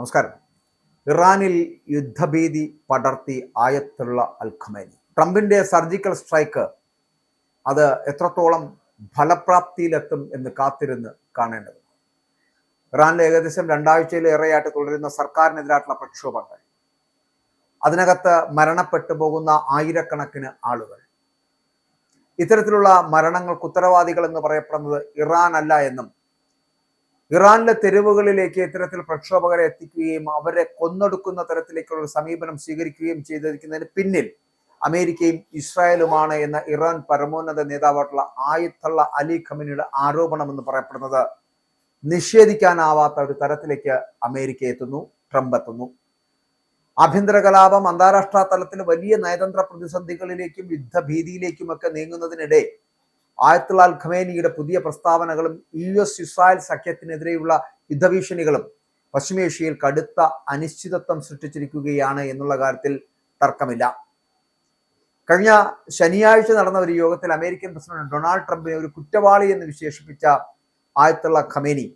നമസ്കാരം. ഇറാനിൽ യുദ്ധഭീതി പടർത്തി ആയത്തുള്ള അൽ ഖമേനി. ട്രംപിന്റെ സർജിക്കൽ സ്ട്രൈക്ക് അത് എത്രത്തോളം ഫലപ്രാപ്തിയിലെത്തും എന്ന് കാത്തിരുന്ന് കാണേണ്ടത്. ഇറാനിൽ ഏകദേശം രണ്ടാഴ്ചയിലേറെയായിട്ട് തുടരുന്ന സർക്കാരിനെതിരായിട്ടുള്ള പ്രക്ഷോഭങ്ങൾ, അതിനകത്ത് മരണപ്പെട്ടു പോകുന്ന ആയിരക്കണക്കിന് ആളുകൾ, ഇത്തരത്തിലുള്ള മരണങ്ങൾക്ക് ഉത്തരവാദികൾ എന്ന് പറയപ്പെടുന്നത് ഇറാൻ അല്ല എന്നും ഇറാനിലെ തെരുവുകളിലേക്ക് ഇത്തരത്തിൽ പ്രക്ഷോഭകരെ എത്തിക്കുകയും അവരെ കൊന്നൊടുക്കുന്ന തരത്തിലേക്കുള്ള ഒരു സമീപനം സ്വീകരിക്കുകയും ചെയ്തിരിക്കുന്നതിന് പിന്നിൽ അമേരിക്കയും ഇസ്രായേലുമാണ് എന്ന ഇറാൻ പരമോന്നത നേതാവായിട്ടുള്ള ആയത്തുള്ള അലി ഖമേനിയുടെ ആരോപണം എന്ന് പറയപ്പെടുന്നത് നിഷേധിക്കാനാവാത്ത ഒരു തരത്തിലേക്ക് അമേരിക്ക എത്തുന്നു, ട്രംപ് എത്തുന്നു. ആഭ്യന്തര കലാപം അന്താരാഷ്ട്ര തലത്തിൽ വലിയ നയതന്ത്ര പ്രതിസന്ധികളിലേക്കും യുദ്ധഭീതിയിലേക്കുമൊക്കെ നീങ്ങുന്നതിനിടെ ആയത്തുള്ള അൽ ഖമേനിയുടെ പുതിയ പ്രസ്താവനകളും US ഇസ്രായേൽ സഖ്യത്തിനെതിരെയുള്ള യുദ്ധഭീഷണികളും പശ്ചിമേഷ്യയിൽ കടുത്ത അനിശ്ചിതത്വം സൃഷ്ടിച്ചിരിക്കുകയാണ് എന്നുള്ള കാര്യത്തിൽ തർക്കമില്ല. കഴിഞ്ഞ ശനിയാഴ്ച നടന്ന ഒരു യോഗത്തിൽ അമേരിക്കൻ പ്രസിഡന്റ് ഡൊണാൾഡ് ട്രംപിനെ ഒരു കുറ്റവാളി എന്ന് വിശേഷിപ്പിച്ച ആയത്തുള്ള ഖമേനി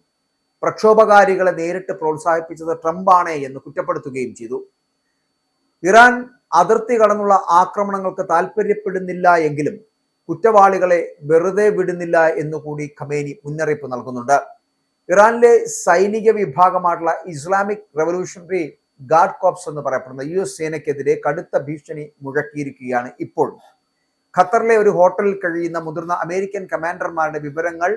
പ്രക്ഷോഭകാരികളെ നേരിട്ട് പ്രോത്സാഹിപ്പിച്ചത് ട്രംപാണ് എന്ന് കുറ്റപ്പെടുത്തുകയും ചെയ്തു. ഇറാൻ അതിർത്തി കടന്നുള്ള ആക്രമണങ്ങൾക്ക് താല്പര്യപ്പെടുന്നില്ല എങ്കിലും കുറ്റവാളികളെ വെറുതെ വിടുന്നില്ല എന്നുകൂടി ഖമേനി മുന്നറിയിപ്പ് നൽകുന്നുണ്ട്. ഇറാനിലെ സൈനിക വിഭാഗമായിട്ടുള്ള ഇസ്ലാമിക് റവല്യൂഷണറി ഗാർഡ് കോർപ്സ് എന്ന് പറയപ്പെടുന്ന US സേനയ്ക്കെതിരെ കടുത്ത ഭീഷണി മുഴക്കിയിരിക്കുകയാണ്. ഇപ്പോൾ ഖത്തറിലെ ഒരു ഹോട്ടലിൽ കഴിയുന്ന മുതിർന്ന അമേരിക്കൻ കമാൻഡർമാരുടെ വിവരങ്ങൾ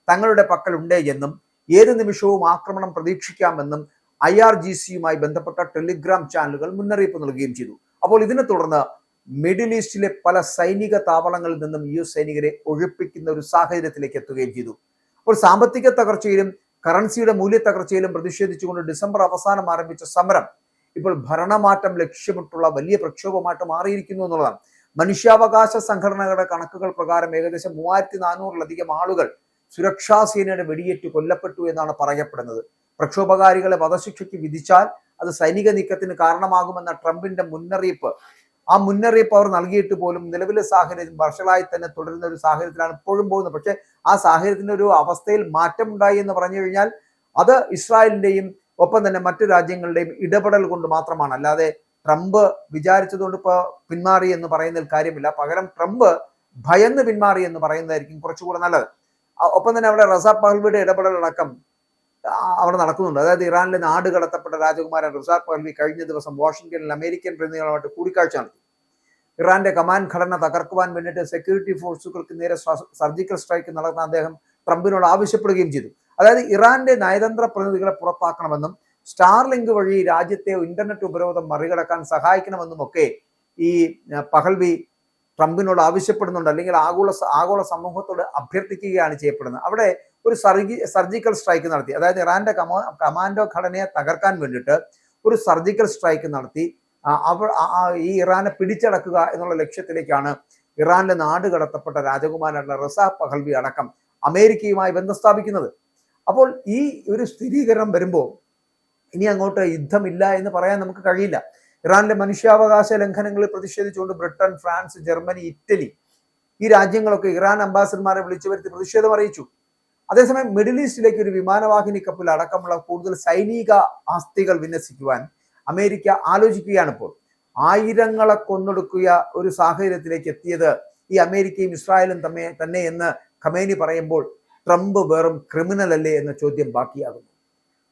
തങ്ങളുടെ പക്കലുണ്ട് എന്നും ഏത് നിമിഷവും ആക്രമണം പ്രതീക്ഷിക്കാമെന്നും IRGCയുമായി ബന്ധപ്പെട്ട ടെലിഗ്രാം ചാനലുകൾ മുന്നറിയിപ്പ് നൽകുകയും ചെയ്തു. അപ്പോൾ ഇതിനെ തുടർന്ന് മിഡിൽ ഈസ്റ്റിലെ പല സൈനിക താവളങ്ങളിൽ നിന്നും US സൈനികരെ ഒഴിപ്പിക്കുന്ന ഒരു സാഹചര്യത്തിലേക്ക് എത്തുകയും ചെയ്തു. അപ്പോൾ സാമ്പത്തിക തകർച്ചയിലും കറൻസിയുടെ മൂല്യ തകർച്ചയിലും പ്രതിഷേധിച്ചുകൊണ്ട് ഡിസംബർ അവസാനം ആരംഭിച്ച സമരം ഇപ്പോൾ ഭരണമാറ്റം ലക്ഷ്യമിട്ടുള്ള വലിയ പ്രക്ഷോഭമായിട്ട് മാറിയിരിക്കുന്നു എന്നുള്ളതാണ്. മനുഷ്യാവകാശ സംഘടനകളുടെ കണക്കുകൾ പ്രകാരം ഏകദേശം 3400-ലധികം ആളുകൾ സുരക്ഷാ സേനയുടെ വെടിയേറ്റ് കൊല്ലപ്പെട്ടു എന്നാണ് പറയപ്പെടുന്നത്. പ്രക്ഷോഭകാരികളെ വധശിക്ഷയ്ക്ക് വിധിച്ചാൽ അത് സൈനിക നീക്കത്തിന് കാരണമാകുമെന്ന ട്രംപിന്റെ മുന്നറിയിപ്പ്, ആ മുന്നറിയിപ്പ് അവർ നൽകിയിട്ട് പോലും നിലവിലെ സാഹചര്യം വർഷങ്ങളായി തന്നെ തുടരുന്ന ഒരു സാഹചര്യത്തിലാണ് ഇപ്പോഴും പോകുന്നത്. പക്ഷെ ആ സാഹചര്യത്തിന്റെ ഒരു അവസ്ഥയിൽ മാറ്റം ഉണ്ടായി എന്ന് പറഞ്ഞു കഴിഞ്ഞാൽ അത് ഇസ്രായേലിന്റെയും ഒപ്പം തന്നെ മറ്റു രാജ്യങ്ങളുടെയും ഇടപെടൽ കൊണ്ട് മാത്രമാണ്. അല്ലാതെ ട്രംപ് വിചാരിച്ചതുകൊണ്ട് ഇപ്പൊ പിന്മാറി എന്ന് പറയുന്നതിൽ കാര്യമില്ല. പകരം ട്രംപ് ഭയന്ന് പിന്മാറി എന്ന് പറയുന്നതായിരിക്കും കുറച്ചുകൂടെ നല്ലത്. ഒപ്പം തന്നെ അവിടെ റസാ പഹ്ലവിയുടെ ഇടപെടലടക്കം അവിടെ നടക്കുന്നുണ്ട്. അതായത് ഇറാനിലെ നാട് കടത്തപ്പെട്ട രാജകുമാരൻ റസാ പഹ്ലവി കഴിഞ്ഞ ദിവസം വാഷിംഗ്ടണിൽ അമേരിക്കൻ പ്രതിനിധികളുമായിട്ട് കൂടിക്കാഴ്ച നടത്തി. ഇറാന്റെ കമാൻഡ് ഘടന തകർക്കുവാൻ വേണ്ടിയിട്ട് സെക്യൂരിറ്റി ഫോഴ്സുകൾക്ക് നേരെ സർജിക്കൽ സ്ട്രൈക്ക് നടത്താൻ അദ്ദേഹം ട്രംപിനോട് ആവശ്യപ്പെടുകയും ചെയ്തു. അതായത് ഇറാന്റെ നയതന്ത്ര പ്രതിനിധികളെ പുറത്താക്കണമെന്നും സ്റ്റാർലിങ്ക് വഴി രാജ്യത്തെ ഇന്റർനെറ്റ് ഉപരോധം മറികടക്കാൻ സഹായിക്കണമെന്നും ഒക്കെ ഈ പഹൽവി ട്രംപിനോട് ആവശ്യപ്പെടുന്നുണ്ട്, അല്ലെങ്കിൽ ആഗോള സമൂഹത്തോട് അഭ്യർത്ഥിക്കുകയാണ് ചെയ്യപ്പെടുന്നത്. അവിടെ ഒരു സർജിക്കൽ സ്ട്രൈക്ക് നടത്തി. അതായത് ഇറാന്റെ കമാൻഡോ ഘടനയെ തകർക്കാൻ വേണ്ടിയിട്ട് ഒരു സർജിക്കൽ സ്ട്രൈക്ക് നടത്തി ഈ ഇറാനെ പിടിച്ചടക്കുക എന്നുള്ള ലക്ഷ്യത്തിലേക്കാണ് ഇറാനിലെ നാട് കടത്തപ്പെട്ട രാജകുമാരനായിട്ടുള്ള റസാ പഹൽവി അടക്കം അമേരിക്കയുമായി ബന്ധം സ്ഥാപിക്കുന്നത്. അപ്പോൾ ഈ ഒരു സ്ഥിരീകരണം വരുമ്പോൾ ഇനി അങ്ങോട്ട് യുദ്ധമില്ല എന്ന് പറയാൻ നമുക്ക് കഴിയില്ല. ഇറാനിലെ മനുഷ്യാവകാശ ലംഘനങ്ങളിൽ പ്രതിഷേധിച്ചുകൊണ്ട് ബ്രിട്ടൻ, ഫ്രാൻസ്, ജർമ്മനി, ഇറ്റലി ഈ രാജ്യങ്ങളൊക്കെ ഇറാൻ അംബാസിഡർമാരെ വിളിച്ചു വരുത്തി പ്രതിഷേധം അറിയിച്ചു. അതേസമയം മിഡിൽ ഈസ്റ്റിലേക്ക് ഒരു വിമാനവാഹിനി കപ്പൽ അടക്കമുള്ള കൂടുതൽ സൈനിക ആസ്തികൾ വിന്യസിക്കുവാൻ അമേരിക്ക ആലോചിക്കുകയാണ്. ഇപ്പോൾ ആയിരങ്ങളെ കൊന്നൊടുക്കുക ഒരു സാഹചര്യത്തിലേക്ക് എത്തിയത് ഈ അമേരിക്കയും ഇസ്രായേലും തന്നെ എന്ന് ഖമേനി പറയുമ്പോൾ ട്രംപ് വെറും ക്രിമിനൽ അല്ലേ എന്ന ചോദ്യം ബാക്കിയാകുന്നു.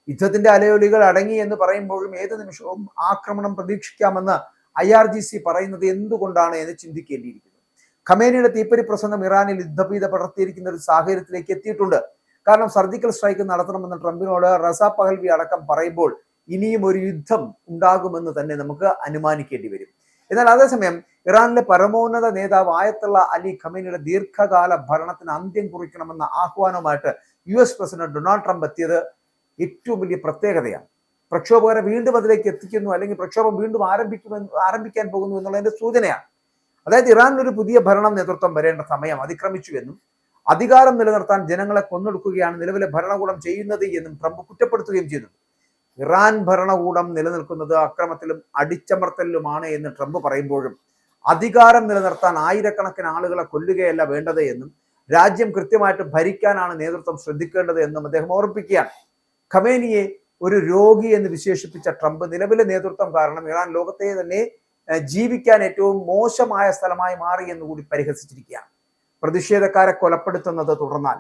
യുദ്ധത്തിന്റെ അലയൊലികൾ അടങ്ങി എന്ന് പറയുമ്പോഴും ഏത് നിമിഷവും ആക്രമണം പ്രതീക്ഷിക്കാമെന്ന് IRGC പറയുന്നത് എന്തുകൊണ്ടാണ് എന്ന് ചിന്തിക്കേണ്ടിയിരിക്കുന്നു. ഖമേനിയുടെ തീപ്പരി പ്രസംഗം ഇറാനിൽ യുദ്ധഭീത പടർത്തിയിരിക്കുന്ന ഒരു സാഹചര്യത്തിലേക്ക് എത്തിയിട്ടുണ്ട്. കാരണം സർജിക്കൽ സ്ട്രൈക്ക് നടത്തണമെന്ന് ട്രംപിനോട് റസാ പഹൽവി അടക്കം പറയുമ്പോൾ ഇനിയും ഒരു യുദ്ധം ഉണ്ടാകുമെന്ന് തന്നെ നമുക്ക് അനുമാനിക്കേണ്ടി വരും. എന്നാൽ അതേസമയം ഇറാനിലെ പരമോന്നത നേതാവ് ആയത്തുള്ള അലി ഖമേനിയുടെ ദീർഘകാല ഭരണത്തിന് അന്ത്യം കുറിക്കണമെന്ന ആഹ്വാനവുമായിട്ട് US പ്രസിഡന്റ് ഡൊണാൾഡ് ട്രംപ് എത്തിയത് ഏറ്റവും വലിയ പ്രത്യേകതയാണ്. പ്രക്ഷോഭകരെ വീണ്ടും അതിലേക്ക് എത്തിക്കുന്നു, അല്ലെങ്കിൽ പ്രക്ഷോഭം വീണ്ടും ആരംഭിക്കാൻ പോകുന്നു എന്നുള്ളതിന്റെ സൂചനയാണ്. അതായത് ഇറാനിൽ ഒരു പുതിയ ഭരണം നേതൃത്വം വരേണ്ട സമയം അതിക്രമിച്ചു എന്നും അധികാരം നിലനിർത്താൻ ജനങ്ങളെ കൊന്നൊടുക്കുകയാണ് നിലവിലെ ഭരണകൂടം ചെയ്യുന്നത് എന്നും ട്രംപ് കുറ്റപ്പെടുത്തുകയും ചെയ്തു. ഇറാൻ ഭരണകൂടം നിലനിൽക്കുന്നത് അക്രമത്തിലും അടിച്ചമർത്തലിലുമാണ് എന്ന് ട്രംപ് പറയുമ്പോഴും അധികാരം നിലനിർത്താൻ ആയിരക്കണക്കിന് ആളുകളെ കൊല്ലുകയല്ല വേണ്ടത് എന്നും രാജ്യം കൃത്യമായിട്ട് ഭരിക്കാനാണ് നേതൃത്വം ശ്രദ്ധിക്കേണ്ടത് എന്നും അദ്ദേഹം ഓർമ്മിപ്പിക്കുകയാണ്. ഖമേനിയെ ഒരു രോഗി എന്ന് വിശേഷിപ്പിച്ച ട്രംപ് നിലവിലെ നേതൃത്വം കാരണം ഇറാൻ ലോകത്തെ തന്നെ ജീവിക്കാൻ ഏറ്റവും മോശമായ സ്ഥലമായി മാറി എന്ന് കൂടി പരിഹസിച്ചിരിക്കുകയാണ്. പ്രതിഷേധക്കാരെ കൊലപ്പെടുത്തുന്നത് തുടർന്നാൽ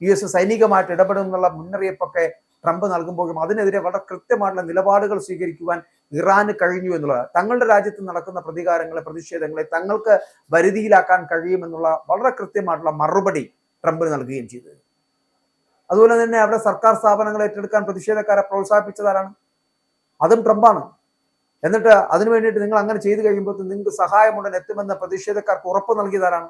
US സൈനികമായിട്ട് ഇടപെടുമെന്നുള്ള മുന്നറിയിപ്പൊക്കെ ട്രംപ് നൽകുമ്പോഴും അതിനെതിരെ വളരെ കൃത്യമായിട്ടുള്ള നിലപാടുകൾ സ്വീകരിക്കുവാൻ ഇറാന് കഴിഞ്ഞു എന്നുള്ളത്, തങ്ങളുടെ രാജ്യത്ത് നടക്കുന്ന പ്രതിഷേധങ്ങളെ തങ്ങൾക്ക് വരുതിയിലാക്കാൻ കഴിയുമെന്നുള്ള വളരെ കൃത്യമായിട്ടുള്ള മറുപടി ട്രംപിന് നൽകുകയും ചെയ്തു. അതുപോലെ തന്നെ അവിടെ സർക്കാർ സ്ഥാപനങ്ങൾ ഏറ്റെടുക്കാൻ പ്രതിഷേധക്കാരെ പ്രോത്സാഹിപ്പിച്ചതാരാണ്? അതും ട്രംപാണ്. എന്നിട്ട് അതിനു വേണ്ടിയിട്ട് നിങ്ങൾ അങ്ങനെ ചെയ്തു കഴിയുമ്പോൾ നിങ്ങൾക്ക് സഹായം ഉടൻ എത്തുമെന്ന് പ്രതിഷേധക്കാർക്ക് ഉറപ്പ് നൽകിയതാരാണ്?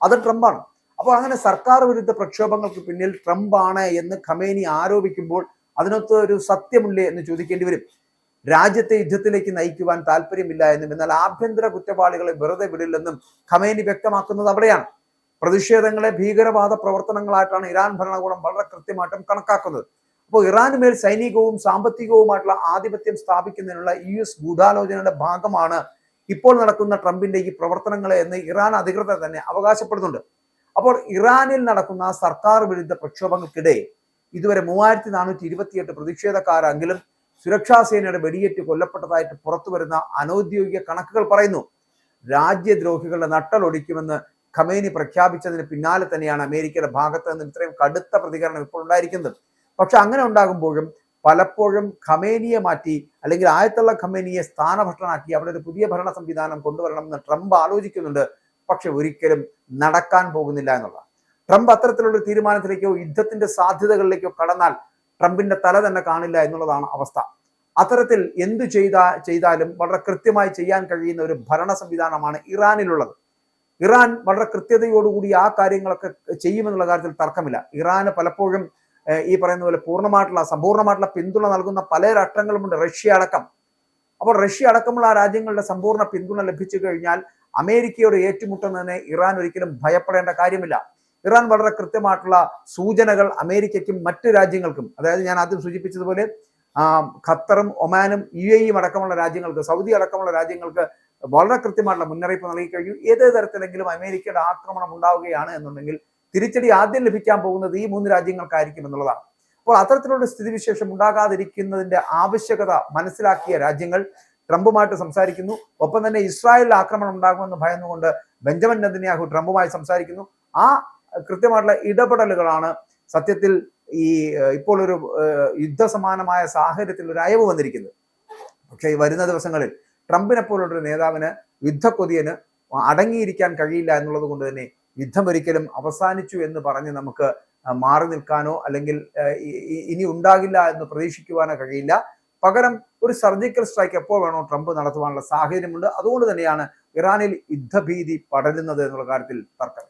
അതും ട്രംപാണ്. അപ്പോൾ അങ്ങനെ സർക്കാർ വിരുദ്ധ പ്രക്ഷോഭങ്ങൾക്ക് പിന്നിൽ ട്രംപാണ് എന്ന് ഖമേനി ആരോപിക്കുമ്പോൾ അതിനകത്ത് ഒരു സത്യമില്ലേ എന്ന് ചോദിക്കേണ്ടി വരും. രാജ്യത്തെ യുദ്ധത്തിലേക്ക് നയിക്കുവാൻ താല്പര്യമില്ല എന്നും എന്നാൽ ആഭ്യന്തര കുറ്റവാളികളെ വെറുതെ വിടില്ലെന്നും ഖമേനി വ്യക്തമാക്കുന്നത് അവിടെയാണ്. പ്രതിഷേധങ്ങളെ ഭീകരവാദ പ്രവർത്തനങ്ങളായിട്ടാണ് ഇറാൻ ഭരണകൂടം വളരെ കൃത്യമായിട്ടും കണക്കാക്കുന്നത്. അപ്പോൾ ഇറാന് മേൽ സൈനികവും സാമ്പത്തികവുമായിട്ടുള്ള ആധിപത്യം സ്ഥാപിക്കുന്നതിനുള്ള US ഗൂഢാലോചനയുടെ ഭാഗമാണ് ഇപ്പോൾ നടക്കുന്ന ട്രംപിന്റെ ഈ പ്രവർത്തനങ്ങളെ എന്ന് ഇറാൻ അധികൃതർ തന്നെ അവകാശപ്പെടുന്നുണ്ട്. അപ്പോൾ ഇറാനിൽ നടക്കുന്ന സർക്കാർ വിരുദ്ധ പ്രക്ഷോഭങ്ങൾക്കിടെ ഇതുവരെ 3428 പ്രതിഷേധക്കാരെങ്കിലും സുരക്ഷാ സേനയുടെ വെടിയേറ്റ് കൊല്ലപ്പെട്ടതായിട്ട് പുറത്തു വരുന്ന അനൌദ്യോഗിക കണക്കുകൾ പറയുന്നു. രാജ്യദ്രോഹികളുടെ നട്ടലൊടിക്കുമെന്ന് ഖമേനി പ്രഖ്യാപിച്ചതിന് പിന്നാലെ തന്നെയാണ് അമേരിക്കയുടെ ഭാഗത്ത് നിന്ന് ഇത്രയും കടുത്ത പ്രതികരണം ഇപ്പോൾ ഉണ്ടായിരിക്കുന്നത്. പക്ഷെ അങ്ങനെ ഉണ്ടാകുമ്പോഴും പലപ്പോഴും ഖമേനിയെ മാറ്റി അല്ലെങ്കിൽ ആയത്തുള്ള ഖമേനിയെ സ്ഥാനഭ്രഷ്ടനാക്കി അവിടെ ഒരു പുതിയ ഭരണ സംവിധാനം കൊണ്ടുവരണമെന്ന് ട്രംപ് ആലോചിക്കുന്നുണ്ട്. പക്ഷെ ഒരിക്കലും നടക്കാൻ പോകുന്നില്ല എന്നുള്ളതാണ്. ട്രംപ് അത്തരത്തിലുള്ള തീരുമാനത്തിലേക്കോ യുദ്ധത്തിന്റെ സാധ്യതകളിലേക്കോ കടന്നാൽ ട്രംപിന്റെ തല തന്നെ കാണില്ല എന്നുള്ളതാണ് അവസ്ഥ. അത്തരത്തിൽ എന്തു ചെയ്താലും വളരെ കൃത്യമായി ചെയ്യാൻ കഴിയുന്ന ഒരു ഭരണ സംവിധാനമാണ് ഇറാനിലുള്ളത്. ഇറാൻ വളരെ കൃത്യതയോടുകൂടി ആ കാര്യങ്ങളൊക്കെ ചെയ്യുമെന്നുള്ള കാര്യത്തിൽ തർക്കമില്ല. ഇറാന് പലപ്പോഴും ഈ പറയുന്ന പോലെ സമ്പൂർണ്ണമായിട്ടുള്ള പിന്തുണ നൽകുന്ന പല രാഷ്ട്രങ്ങളുമുണ്ട്, റഷ്യ അടക്കം. അപ്പോൾ റഷ്യ അടക്കമുള്ള ആ രാജ്യങ്ങളുടെ സമ്പൂർണ്ണ പിന്തുണ ലഭിച്ചു കഴിഞ്ഞാൽ അമേരിക്കയോട് ഏറ്റുമുട്ടുന്നതിന് ഇറാൻ ഒരിക്കലും ഭയപ്പെടേണ്ട കാര്യമില്ല. ഇറാൻ വളരെ കൃത്യമായിട്ടുള്ള സൂചനകൾ അമേരിക്കയ്ക്കും മറ്റു രാജ്യങ്ങൾക്കും, അതായത് ഞാൻ ആദ്യം സൂചിപ്പിച്ചതുപോലെ ഖത്തറും ഒമാനും UAE അടക്കമുള്ള രാജ്യങ്ങൾക്ക്, സൗദി അടക്കമുള്ള രാജ്യങ്ങൾക്ക് വളരെ കൃത്യമായിട്ടുള്ള മുന്നറിയിപ്പ് നൽകി കഴിഞ്ഞു. ഏത് തരത്തിലെങ്കിലും അമേരിക്കയുടെ ആക്രമണം ഉണ്ടാവുകയാണ് എന്നുണ്ടെങ്കിൽ തിരിച്ചടി ആദ്യം ലഭിക്കാൻ പോകുന്നത് ഈ 3 രാജ്യങ്ങൾക്കായിരിക്കും എന്നുള്ളതാണ്. അപ്പോൾ അത്തരത്തിലുള്ള സ്ഥിതിവിശേഷം ഉണ്ടാകാതിരിക്കുന്നതിന്റെ ആവശ്യകത മനസ്സിലാക്കിയ രാജ്യങ്ങൾ ട്രംപുമായിട്ട് സംസാരിക്കുന്നു. ഒപ്പം തന്നെ ഇസ്രായേലിൽ ആക്രമണം ഉണ്ടാകുമെന്ന് ഭയന്നുകൊണ്ട് ബെഞ്ചമിൻ നെതന്യാഹു ട്രംപുമായി സംസാരിക്കുന്നു. ആ കൃത്യമായിട്ടുള്ള ഇടപെടലുകളാണ് സത്യത്തിൽ ഇപ്പോൾ ഒരു യുദ്ധസമാനമായ സാഹചര്യത്തിൽ ഒരു അയവ് വന്നിരിക്കുന്നത്. പക്ഷേ ഈ വരുന്ന ദിവസങ്ങളിൽ ട്രംപിനെ പോലുള്ളൊരു നേതാവിന് യുദ്ധക്കൊതിയന് അടങ്ങിയിരിക്കാൻ കഴിയില്ല എന്നുള്ളത് കൊണ്ട് തന്നെ യുദ്ധം ഒരിക്കലും അവസാനിച്ചു എന്ന് പറഞ്ഞ് നമുക്ക് മാറി നിൽക്കാനോ അല്ലെങ്കിൽ ഇനി ഉണ്ടാകില്ല എന്ന് പ്രതീക്ഷിക്കുവാനോ കഴിയില്ല. പകരം ഒരു സർജിക്കൽ സ്ട്രൈക്ക് എപ്പോൾ വേണോ ട്രംപ് നടത്തുവാനുള്ള സാഹചര്യമുണ്ട്. അതുകൊണ്ട് തന്നെയാണ് ഇറാനിൽ യുദ്ധഭീതി പടരുന്നത് എന്നുള്ള കാര്യത്തിൽ തർക്കം.